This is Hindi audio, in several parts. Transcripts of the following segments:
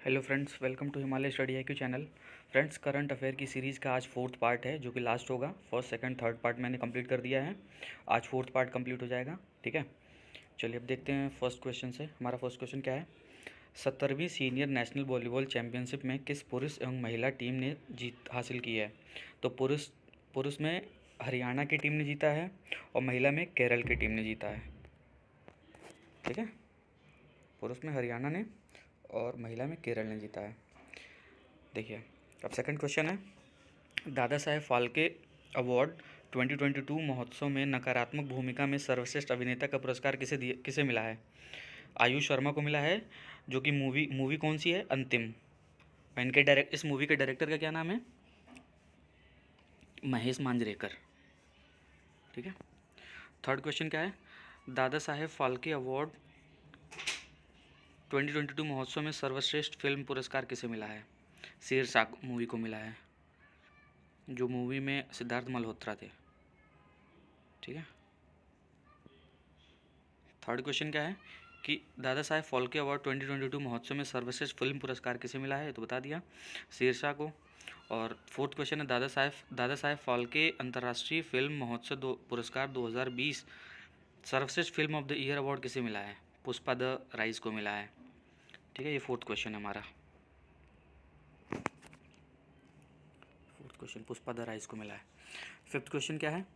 Hello friends, welcome to Himalaya study IQ channel. Friends, current affair की सीरीज़ का आज फोर्थ पार्ट है जो कि लास्ट होगा। फर्स्ट सेकंड थर्ड पार्ट मैंने कंप्लीट कर दिया है। आज फोर्थ पार्ट कंप्लीट हो जाएगा। ठीक है, चलिए अब देखते हैं फर्स्ट क्वेश्चन से। हमारा फर्स्ट क्वेश्चन क्या है? 70वीं सीनियर नेशनल वॉलीबॉल चैंपियनशिप में किस पुरुष एवं महिला टीम ने जीत हासिल की है? तो पुरुष पुरुष में हरियाणा की टीम ने जीता है और महिला में केरल की टीम ने जीता है। ठीक है, पुरुष में हरियाणा ने और महिला में केरल ने जीता है। देखिए, अब सेकंड क्वेश्चन है, दादा साहेब फाल्के अवार्ड 2022 महोत्सव में नकारात्मक भूमिका में सर्वश्रेष्ठ अभिनेता का पुरस्कार किसे मिला है? आयुष शर्मा को मिला है, जो कि मूवी कौन सी है? अंतिम। इस मूवी के डायरेक्टर का क्या नाम है? महेश मांजरेकर। ठीक है, थर्ड क्वेश्चन क्या है? दादा साहेब फाल्के अवार्ड 2022 महोत्सव में सर्वश्रेष्ठ फिल्म पुरस्कार किसे मिला है? शेरशाह मूवी को मिला है, जो मूवी में सिद्धार्थ मल्होत्रा थे। ठीक है, थर्ड क्वेश्चन क्या है कि दादा साहेब फाल्के अवार्ड 2022 महोत्सव में सर्वश्रेष्ठ फिल्म पुरस्कार किसे मिला है? तो बता दिया, शेरशाह को। और फोर्थ क्वेश्चन है, दादा साहेब फाल्के अंतर्राष्ट्रीय फिल्म महोत्सव पुरस्कार 2020 सर्वश्रेष्ठ film of the year award किसे मिला है? पुष्पा द राइज को मिला है। ठीक है, ये फोर्थ क्वेश्चन है हमारा। Fourth question Pushpa the rise को मिला है। फिफ्थ क्वेश्चन क्या है?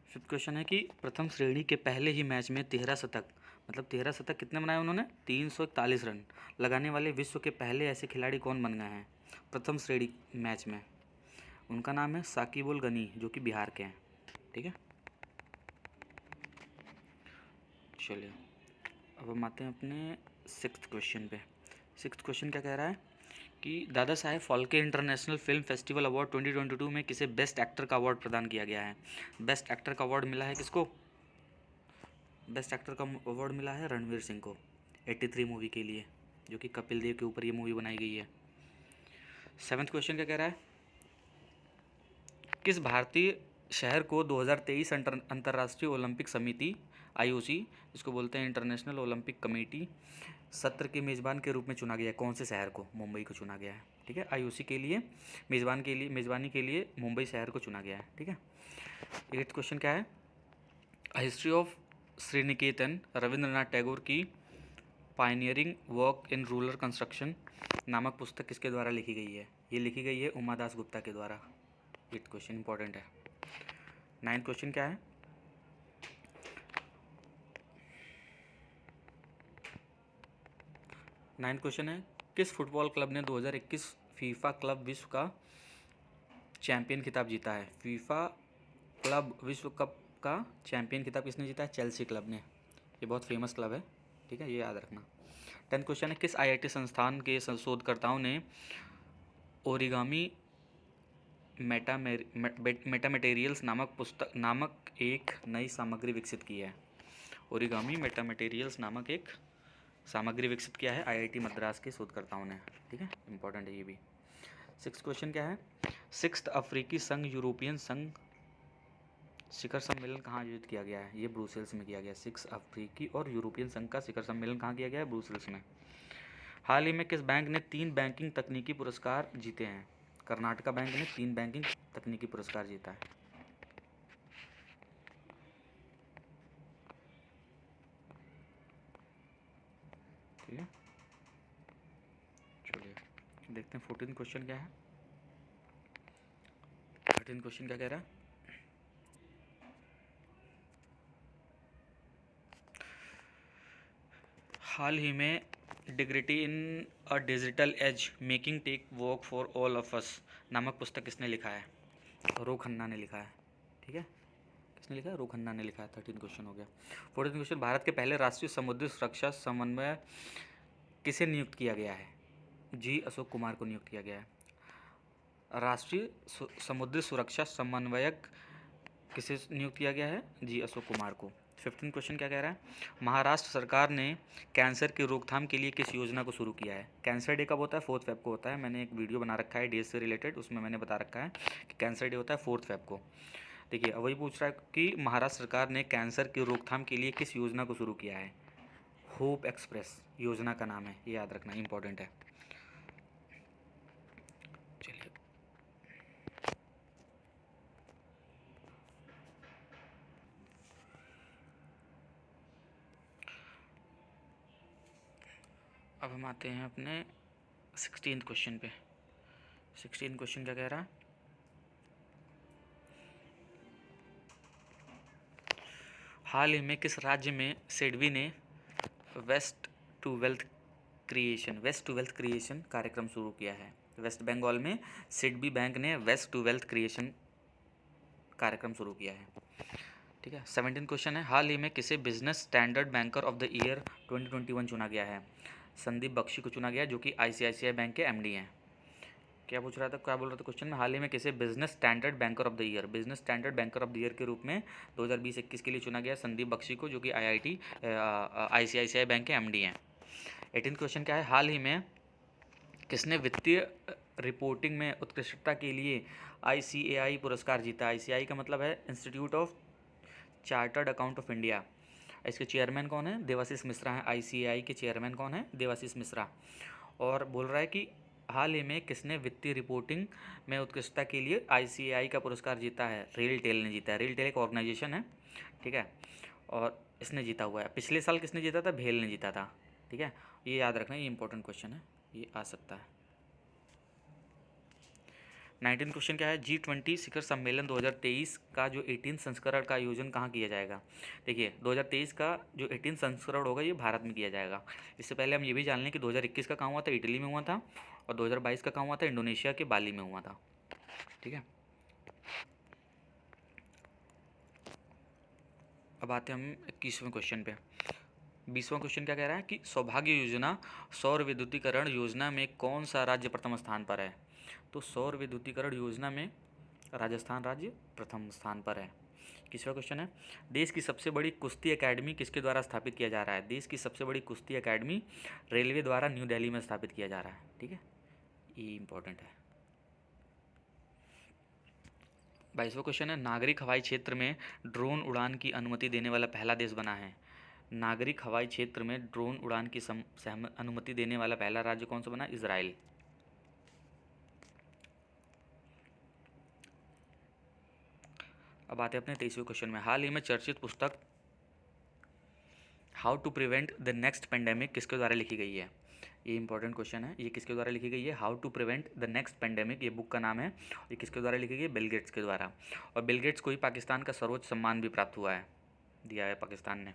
फिफ्थ क्वेश्चन है कि प्रथम श्रेणी के पहले ही मैच में 13 शतक, मतलब 13 शतक कितने बनाए उन्होंने? 341 रन लगाने वाले विश्व के पहले ऐसे खिलाड़ी कौन बन गए हैं प्रथम श्रेणी मैच में? उनका नाम है साकिब उल गनी, जो कि बिहार के हैं। ठीक है, चलिए अब हम आते हैं अपने सिक्स्थ क्वेश्चन पे। सिक्स्थ क्वेश्चन क्या कह रहा है कि Dada Saheb Phalke international film festival award 2022 में किसे बेस्ट एक्टर का अवार्ड प्रदान किया गया है? बेस्ट एक्टर का अवार्ड मिला है किसको? बेस्ट एक्टर का अवार्ड मिला है रणवीर सिंह को 83 मूवी के लिए, जो कि कपिल देव के ऊपर ये मूवी बनाई गई है। सेवन्थ क्वेश्चन क्या कह रहा है? किस भारतीय शहर को 2023 अंतर्राष्ट्रीय ओलंपिक समिति IOC, इसको बोलते हैं इंटरनेशनल ओलंपिक कमेटी, सत्र के मेज़बान के रूप में चुना गया है? कौन से शहर को? मुंबई को चुना गया है। ठीक है, IOC के लिए मेज़बानी के लिए मुंबई शहर को चुना गया है। ठीक है, एट्थ क्वेश्चन क्या है? हिस्ट्री ऑफ श्रीनिकेतन रविंद्रनाथ टैगोर की pioneering work in rural construction नामक पुस्तक किसके द्वारा लिखी गई है? ये लिखी गई है उमा दास गुप्ता के द्वारा। एट क्वेश्चन इंपॉर्टेंट है। नाइन्थ क्वेश्चन क्या है? नाइन्थ क्वेश्चन है, किस फुटबॉल क्लब ने 2021 फीफा क्लब विश्व का चैंपियन खिताब जीता है? फीफा क्लब विश्व कप का चैंपियन खिताब किसने जीता है? चेल्सी क्लब ने। ये बहुत फेमस क्लब है। ठीक है, ये याद रखना। 10th क्वेश्चन है, किस IIT संस्थान के शोधकर्ताओं ने ओरिगामी मेटामेटेरियल्स नामक एक नई सामग्री विकसित की है? ओरिगामी मेटामेटेरियल्स नामक एक सामग्री विकसित किया है IIT मद्रास के शोधकर्ताओं ने। ठीक है, इंपॉर्टेंट है ये भी। सिक्स्थ क्वेश्चन क्या है? सिक्स्थ अफ्रीकी संघ यूरोपियन संघ शिखर सम्मेलन कहाँ आयोजित किया गया है? ये ब्रुसेल्स में किया गया। सिक्स अफ्रीकी और यूरोपियन संघ का शिखर सम्मेलन कहाँ किया गया है? ब्रुसेल्स में। हाल ही में किस बैंक ने 3 बैंकिंग तकनीकी पुरस्कार जीते हैं? कर्नाटका बैंक ने 3 बैंकिंग तकनीकी पुरस्कार जीता है। ठीक है, चलिए देखते हैं 14 क्वेश्चन क्या है। 13 क्वेश्चन क्या कह रहा है? हाल ही में dignity in a digital age making tech work for all of us नामक पुस्तक किसने लिखा है? रो खन्ना ने लिखा है। ठीक है, किसने लिखा है? रो खन्ना ने लिखा है। 13 क्वेश्चन हो गया। 14 क्वेश्चन, भारत के पहले राष्ट्रीय समुद्री सुरक्षा समन्वय किसे नियुक्त किया गया है? जी अशोक कुमार को नियुक्त किया गया है। राष्ट्रीय समुद्री सुरक्षा समन्वयक किसे नियुक्त किया गया है? जी अशोक कुमार को। 15 क्वेश्चन क्या कह रहा है? महाराष्ट्र सरकार ने कैंसर की रोकथाम के लिए किस योजना को शुरू किया है? कैंसर डे कब होता है? 4 फेब को होता है। मैंने एक वीडियो बना रखा है डेज से रिलेटेड, उसमें मैंने बता रखा है कि कैंसर डे होता है 4 फेब को। देखिए, अब वही पूछ रहा है कि महाराष्ट्र सरकार ने कैंसर की रोकथाम के लिए किस योजना को शुरू किया है? होप एक्सप्रेस योजना का नाम है, ये याद रखना, इंपॉर्टेंट है। चलिए अब हम आते हैं अपने 16th क्वेश्चन पे। 16th क्वेश्चन क्या कह रहा है? हाल ही में किस राज्य में सिडबी ने वेस्ट टू वेल्थ क्रिएशन कार्यक्रम शुरू किया है? वेस्ट बंगाल में सिडबी बैंक ने वेस्ट टू वेल्थ क्रिएशन कार्यक्रम शुरू किया है। ठीक है। 17 क्वेश्चन है, हाल ही में किसे business standard banker of the year 2021 चुना गया है? संदीप बख्शी को चुना गया, जो कि आईसीआईसीआई बैंक के एमडी हैं। क्या पूछ रहा था, क्या बोल रहा था क्वेश्चन में? हाल ही में किसे business standard banker of the year के रूप में 2020-21 के लिए चुना गया संदीप बख्शी को, जो कि आईसीआईसीआई बैंक के एमडी हैं। 18 क्वेश्चन क्या है, हाल ही में किसने वित्तीय रिपोर्टिंग में उत्कृष्टता के लिए आईसीएआई पुरस्कार जीता? आईसीआई का मतलब है institute of chartered account of India. इसके चेयरमैन कौन है? देवाशीष मिश्रा हैं। आईसीएआई के चेयरमैन कौन है? देवाशीष मिश्रा। और बोल रहा है कि हाल ही में किसने वित्तीय रिपोर्टिंग में उत्कृष्टता के लिए आईसीएआई का पुरस्कार जीता है? रेल टेल ने जीता है। रेल टेल एक ऑर्गेनाइजेशन है, ठीक है, और इसने जीता हुआ है। पिछले साल किसने जीता था? भेल ने जीता था। ठीक है, ये याद रखना, ये इंपॉर्टेंट क्वेश्चन है, ये आ सकता है। 19 क्वेश्चन क्या है, G20 शिखर सम्मेलन 2023 का जो 18 संस्करण का आयोजन कहाँ किया जाएगा? देखिए 2023 का जो 18 संस्करण होगा ये भारत में किया जाएगा। इससे पहले हम ये भी जान लें कि 2021 का कहाँ हुआ था? इटली में हुआ था। और 2022 का कहाँ हुआ था? इंडोनेशिया के बाली में हुआ था। ठीक है, अब आते हैं हम 21वें क्वेश्चन पे। 20वां क्वेश्चन क्या कह रहा है कि सौभाग्य योजना सौर विद्युतीकरण योजना में कौन सा राज्य प्रथम स्थान पर है? तो सौर विद्युतीकरण योजना में राजस्थान राज्य प्रथम स्थान पर है। 21वां क्वेश्चन है, देश की सबसे बड़ी कुश्ती एकेडमी किसके द्वारा स्थापित किया जा रहा है? देश की सबसे बड़ी कुश्ती एकेडमी रेलवे द्वारा न्यू दिल्ली में स्थापित किया जा रहा है। ठीक है, ये इंपॉर्टेंट है। 22वां क्वेश्चन है, नागरिक हवाई क्षेत्र में ड्रोन उड़ान की अनुमति देने वाला पहला देश बना है? नागरिक हवाई क्षेत्र में ड्रोन उड़ान की अनुमति देने वाला पहला राज्य कौन सा बना? इजराइल। अब आते हैं अपने 23वें क्वेश्चन में। हाल ही में चर्चित पुस्तक how to prevent the next pandemic किसके द्वारा लिखी गई है? ये इंपॉर्टेंट क्वेश्चन है। ये किसके द्वारा लिखी गई है? How to prevent the next pandemic, ये बुक का नाम है। ये किसके द्वारा लिखी गई है? बिल गेट्स के द्वारा। और बिल गेट्स को ही पाकिस्तान का सर्वोच्च सम्मान भी प्राप्त हुआ है, दिया है पाकिस्तान ने।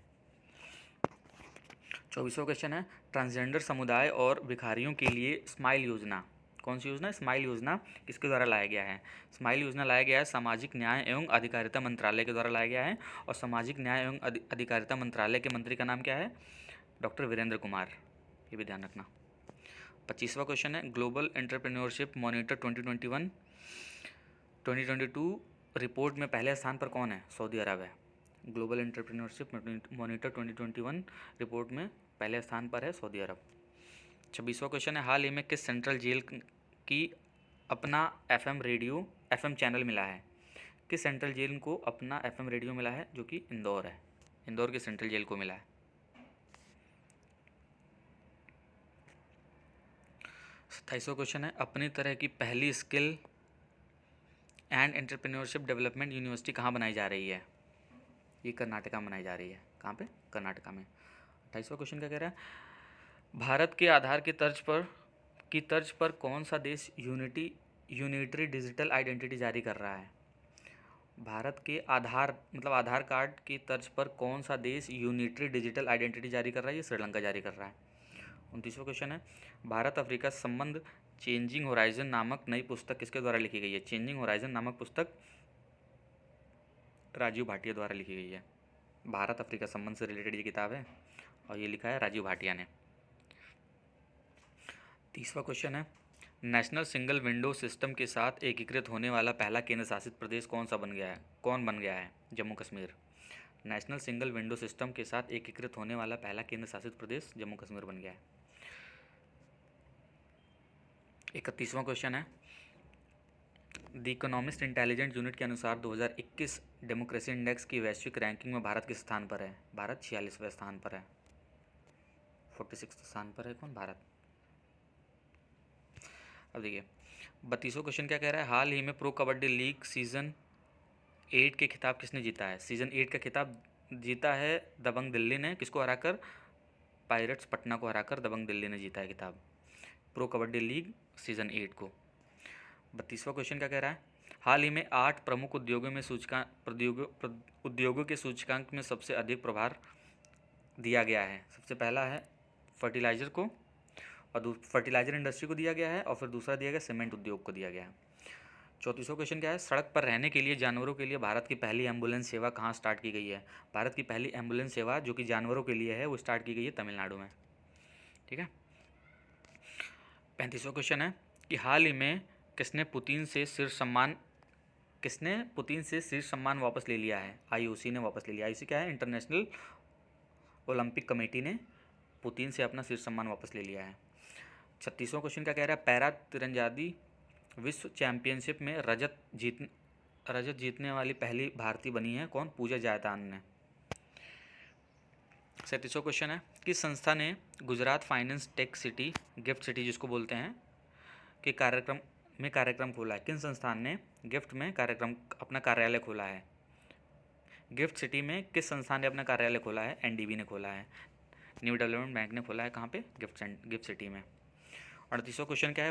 24वां क्वेश्चन है, ट्रांसजेंडर समुदाय और भिखारियों के लिए स्माइल योजना, कौन सी योजना? स्माइल योजना किसके द्वारा लाया गया है? स्माइल योजना लाया गया है सामाजिक न्याय एवं अधिकारिता मंत्रालय के द्वारा लाया गया है। और सामाजिक न्याय एवं अधिकारिता मंत्रालय के मंत्री का नाम क्या है? डॉक्टर वीरेंद्र कुमार, ये भी ध्यान रखना। 25वां क्वेश्चन है, ग्लोबल एंटरप्रेन्योरशिप मॉनिटर 2022 रिपोर्ट में पहले स्थान पर कौन है? सऊदी अरब है। ग्लोबल एंटरप्रेन्योरशिप मॉनिटर 2021 रिपोर्ट में पहले स्थान पर है सऊदी अरब। 26वां क्वेश्चन है, हाल ही में किस सेंट्रल जेल की अपना एफएम चैनल मिला है? किस सेंट्रल जेल को अपना एफएम रेडियो मिला है? जो कि इंदौर है। इंदौर के सेंट्रल जेल को मिला है। 27वां क्वेश्चन है, अपनी तरह की पहली skill and entrepreneurship development university कहाँ बनाई जा रही है? ये कर्नाटका में बनाई जा रही है। कहाँ पे? कर्नाटका में। 28वां क्वेश्चन क्या कह रहा है, भारत के आधार की तर्ज पर कौन सा देश यूनिटरी डिजिटल आइडेंटिटी जारी कर रहा है? भारत के आधार मतलब आधार कार्ड की तर्ज पर कौन सा देश यूनिटरी डिजिटल आइडेंटिटी जारी कर रहा है? ये श्रीलंका जारी कर रहा है। 29वां क्वेश्चन है, भारत अफ्रीका संबंध चेंजिंग होराइजन नामक नई पुस्तक किसके द्वारा लिखी गई है? चेंजिंग होराइजन नामक पुस्तक राजीव भाटिया द्वारा लिखी गई है। भारत अफ्रीका संबंध से रिलेटेड ये किताब है और ये लिखा है राजीव भाटिया ने। 30वां क्वेश्चन है, नेशनल सिंगल विंडो सिस्टम के साथ एकीकृत होने वाला पहला केंद्र शासित प्रदेश कौन बन गया है? Jammu Kashmir. National single window system के साथ एकीकृत होने वाला पहला केंद्र शासित प्रदेश जम्मू कश्मीर बन गया है। 31वां क्वेश्चन है, द इकोनॉमिस्ट इंटेलिजेंस यूनिट के अनुसार 2021 डेमोक्रेसी इंडेक्स की वैश्विक रैंकिंग में भारत किस स्थान पर है? भारत 46वें स्थान पर है। 46 स्थान पर है कौन? भारत। अब देखिए 32वां क्वेश्चन क्या कह रहा है, हाल ही में प्रो कबड्डी लीग सीजन 8 के खिताब किसने जीता है? सीजन 8 का खिताब जीता है दबंग दिल्ली ने। किसको हराकर? पायरेट्स पटना को हराकर दबंग दिल्ली ने जीता है खिताब, प्रो कबड्डी लीग सीजन 8 को। 32वां क्वेश्चन क्या कह रहा है, हाल ही में 8 प्रमुख उद्योगों में उद्योगों के सूचकांक में सबसे अधिक प्रभार दिया गया है। सबसे पहला है फर्टिलाइजर को, और फर्टिलाइजर इंडस्ट्री को दिया गया है, और फिर दूसरा दिया गया सीमेंट उद्योग को दिया गया है। 34वां क्वेश्चन क्या है, सड़क पर रहने के लिए जानवरों के लिए भारत की पहली एम्बुलेंस सेवा कहाँ स्टार्ट की गई है? भारत की पहली एम्बुलेंस सेवा जो कि जानवरों के लिए है वो स्टार्ट की गई है तमिलनाडु में। ठीक है। 35वां क्वेश्चन है कि हाल ही में किसने पुतिन से शीर्ष सम्मान वापस ले लिया है? आईओसी ने वापस ले लिया। आईओसी क्या है? इंटरनेशनल ओलंपिक कमेटी ने पुतिन से अपना शीर्ष सम्मान वापस ले लिया है। 36वां क्वेश्चन क्या कह रहा है, पैरा तीरंदाजी विश्व चैंपियनशिप में रजत जीतने वाली पहली भारतीय बनी है कौन? पूजा जायतान ने। 37वां क्वेश्चन है, किस संस्था ने Gujarat finance tech city, gift city जिसको बोलते हैं, के कार्यक्रम खोला है? किन संस्थान ने गिफ्ट में अपना कार्यालय खोला है? गिफ्ट सिटी में किस संस्थान ने अपना कार्यालय खोला है? एनडीबी ने खोला है। न्यू डेवलपमेंट बैंक ने खोला है। कहाँ पे? गिफ्ट सिटी में। 38वां क्वेश्चन क्या है,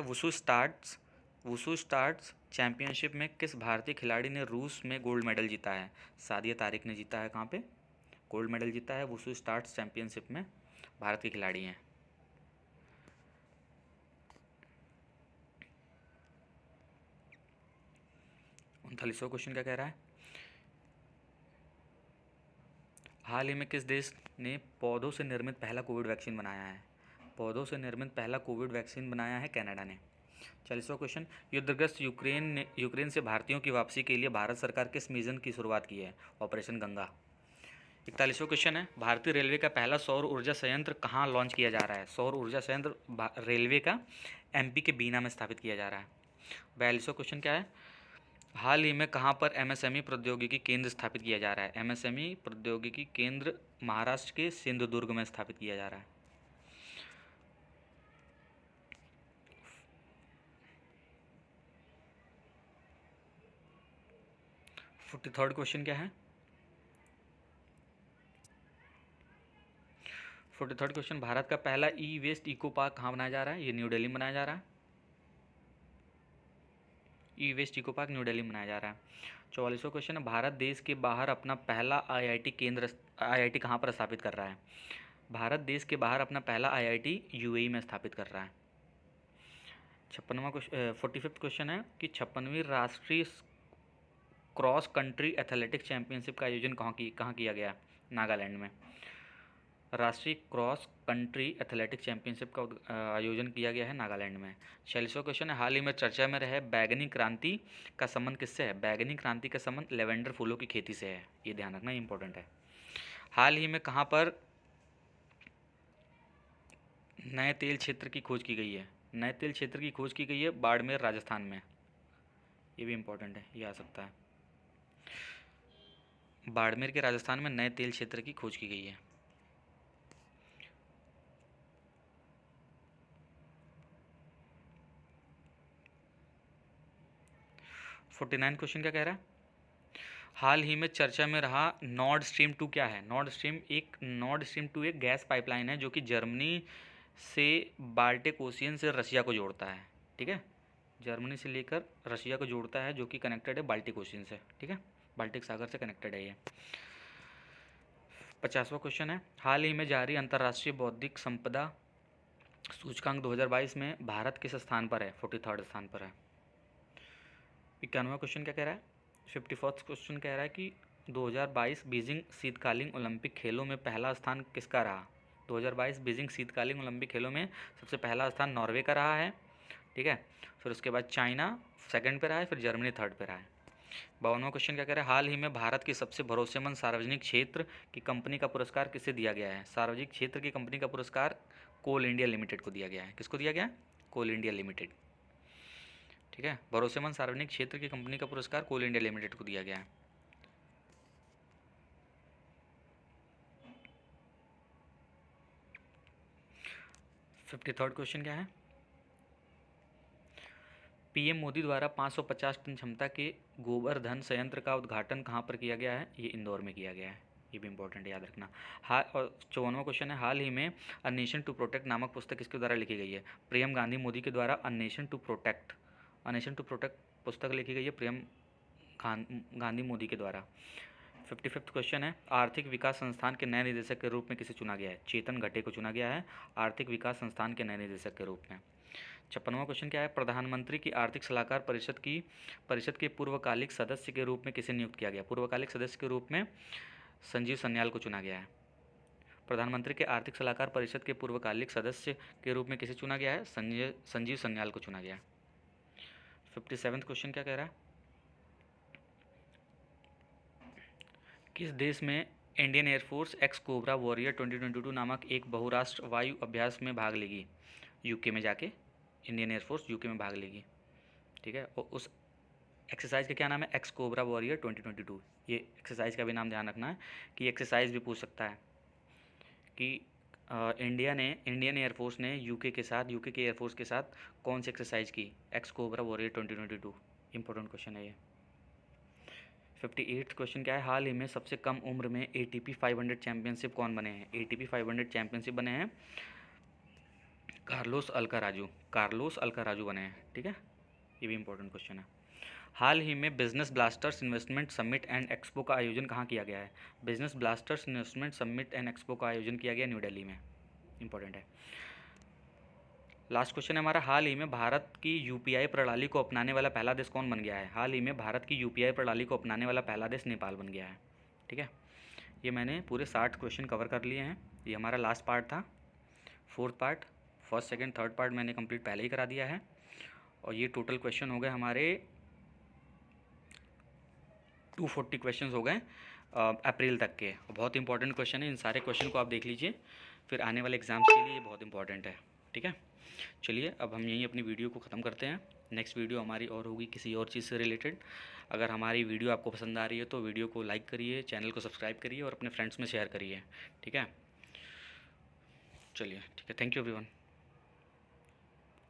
वुशु स्टार्ट्स चैंपियनशिप में किस भारतीय खिलाड़ी ने रूस में गोल्ड मेडल जीता है? सादिया तारिक ने जीता है। कहाँ पे गोल्ड मेडल जीता है? वुशु स्टार्ट्स चैंपियनशिप में भारत के खिलाड़ी हैं। 39वां क्वेश्चन क्या कह रहा है, हाल ही में किस देश ने पौधों से निर्मित पहला कोविड वैक्सीन बनाया है? पौधों से निर्मित पहला कोविड वैक्सीन बनाया है कनाडा ने। 40वां क्वेश्चन, युद्धग्रस्त यूक्रेन से भारतीयों की वापसी के लिए भारत सरकार किस मिशन की शुरुआत की है? ऑपरेशन गंगा। 41वां क्वेश्चन है, भारतीय रेलवे का पहला सौर ऊर्जा संयंत्र कहाँ लॉन्च किया जा रहा है? सौर ऊर्जा संयंत्र रेलवे का एमपी के बीना में स्थापित किया जा रहा है। 42वां क्वेश्चन क्या है, हाल ही में कहाँ पर एमएसएमई प्रौद्योगिकी केंद्र स्थापित किया जा रहा है? एमएसएमई प्रौद्योगिकी केंद्र महाराष्ट्र के सिंधुदुर्ग में स्थापित किया जा रहा है। 43rd क्वेश्चन क्या है, 43rd क्वेश्चन, भारत का पहला ई वेस्ट इको पार्क कहाँ बनाया जा रहा है? ये न्यू दिल्ली में बनाया जा रहा है। E waste eco park new Delhi में बनाया जा रहा है। 44वां क्वेश्चन है, भारत देश के बाहर अपना पहला आईआईटी कहाँ पर स्थापित कर रहा है? भारत देश के बाहर अपना पहला आईआईटी यूएई में स्थापित कर रहा है। 45वां क्वेश्चन है कि 56वीं राष्ट्रीय क्रॉस कंट्री एथलेटिक्स चैंपियनशिप का आयोजन कहाँ किया गया? नागालैंड में। राष्ट्रीय क्रॉस कंट्री एथलेटिक्स चैंपियनशिप का आयोजन किया गया है नागालैंड में। 46वां क्वेश्चन है, हाल ही में चर्चा में रहे बैगनी क्रांति का संबंध किससे है? बैगनी क्रांति का संबंध लेवेंडर फूलों की खेती से है। ये ध्यान रखना, इंपॉर्टेंट है। हाल ही में कहाँ पर नए तेल क्षेत्र की खोज की गई है? नए तेल क्षेत्र की खोज की गई है बाड़मेर राजस्थान में। ये भी इंपॉर्टेंट है, ये आ सकता है। बाड़मेर के राजस्थान में नए तेल क्षेत्र की खोज की गई है। फोर्टी 49 क्वेश्चन क्या कह रहा है, हाल ही में चर्चा में रहा नॉर्ड स्ट्रीम 2 क्या है? नॉर्ड स्ट्रीम 2 एक गैस पाइपलाइन है जो कि जर्मनी से बाल्टिक ओशियन से रशिया को जोड़ता है। ठीक है, जर्मनी से लेकर रशिया को जोड़ता है, जो कि कनेक्टेड है बाल्टिक ओशियन से। ठीक है, बाल्टिक सागर से कनेक्टेड है ये। 50वां क्वेश्चन है, हाल ही में जारी अंतर्राष्ट्रीय बौद्धिक संपदा सूचकांक 2022 में भारत किस स्थान पर है? 43rd स्थान पर है। 51वां क्वेश्चन क्या कह रहा है, 54th क्वेश्चन कह रहा है कि 2022 बीजिंग शीतकालीन ओलंपिक खेलों में पहला स्थान किसका रहा? 2022 बीजिंग शीतकालीन ओलंपिक खेलों में सबसे पहला स्थान नॉर्वे का रहा है। ठीक है, फिर उसके बाद चाइना सेकंड पे रहा है, फिर जर्मनी थर्ड पे रहा है। 52वां क्वेश्चन क्या कह रहा है, हाल ही में भारत की सबसे भरोसेमंद सार्वजनिक क्षेत्र की कंपनी का पुरस्कार किसे दिया गया है? सार्वजनिक क्षेत्र की कंपनी का पुरस्कार कोल इंडिया लिमिटेड को दिया गया है। किसको दिया गया? कोल इंडिया लिमिटेड। ठीक है, भरोसेमंद सार्वजनिक क्षेत्र की कंपनी का पुरस्कार कोल इंडिया लिमिटेड को दिया गया है। 53rd क्वेश्चन क्या है? पीएम मोदी द्वारा 550 टन क्षमता के गोवर्धन संयंत्र का उद्घाटन कहाँ पर किया गया है? ये इंदौर में किया गया है। ये भी इंपॉर्टेंट है, याद रखना। हाल और 54वां क्वेश्चन है, हाल ही में अ नेशन टू प्रोटेक्ट नामक पुस्तक किसके द्वारा लिखी गई है? प्रियम गांधी मोदी के द्वारा अ नेशन टू प्रोटेक्ट पुस्तक लिखी गई है प्रियम गांधी मोदी के द्वारा। 55th क्वेश्चन है, आर्थिक विकास संस्थान के नए निदेशक के रूप में किसे चुना गया है? चेतन घटे को चुना गया है आर्थिक विकास संस्थान के नए निदेशक के रूप में। 56वां क्वेश्चन क्या है, प्रधानमंत्री की आर्थिक सलाहकार परिषद के पूर्वकालिक सदस्य के रूप में किसे नियुक्त किया गया? पूर्वकालिक सदस्य के रूप में संजीव सन्याल को चुना गया है। प्रधानमंत्री के आर्थिक सलाहकार परिषद के पूर्वकालिक सदस्य के रूप में किसे चुना गया है? संजीव सन्याल को चुना गया है। 57वां क्वेश्चन क्या कह रहा है, किस देश में Indian air force x cobra warrior 2022 नामक एक बहुराष्ट्र वायु अभ्यास में भाग लेगी? यूके में जाके इंडियन एयरफोर्स यूके में भाग लेगी, ठीक है। और उस एक्सरसाइज का क्या नाम है? X cobra warrior 2022। ये एक्सरसाइज का भी नाम ध्यान रखना है कि एक्सरसाइज भी पूछ सकता है कि इंडियन एयरफोर्स ने यूके के एयरफोर्स के साथ कौन सी एक्सरसाइज की? X cobra warrior 2022। Important question है ये। 58th क्वेश्चन क्या है, हाल ही में सबसे कम उम्र में ATP 500 चैंपियनशिप कौन बने हैं? ATP 500 चैंपियनशिप बने हैं कार्लोस अल्काराजू बने हैं, ठीक है। ये भी इंपॉर्टेंट क्वेश्चन है। हाल ही में business blasters investment summit and expo का आयोजन कहाँ किया गया है? Business blasters investment summit and expo का आयोजन किया गया न्यू दिल्ली में। इंपॉर्टेंट है। लास्ट क्वेश्चन है हमारा, हाल ही में भारत की UPI प्रणाली को अपनाने वाला पहला देश कौन बन गया है? हाल ही में भारत की UPI प्रणाली को अपनाने वाला पहला देश नेपाल बन गया है, ठीक है। ये मैंने पूरे 60 क्वेश्चन कवर कर लिए हैं। ये हमारा लास्ट पार्ट था, 4th part. First second third part मैंने कंप्लीट पहले ही करा दिया है। और ये टोटल क्वेश्चन हो गए हमारे 240 क्वेश्चन हो गए अप्रैल तक के। बहुत इंपॉर्टेंट क्वेश्चन है, इन सारे क्वेश्चन को आप देख लीजिए, फिर आने वाले एग्जाम्स के लिए ये बहुत इंपॉर्टेंट है, ठीक है। चलिए अब हम यहीं अपनी वीडियो को ख़त्म करते हैं। नेक्स्ट वीडियो हमारी और होगी किसी और चीज़ से रिलेटेड। अगर हमारी वीडियो आपको पसंद आ रही है तो वीडियो को लाइक करिए, चैनल को सब्सक्राइब करिए और अपने फ्रेंड्स में शेयर करिए, ठीक है। चलिए ठीक है, थैंक यू एवरीवन।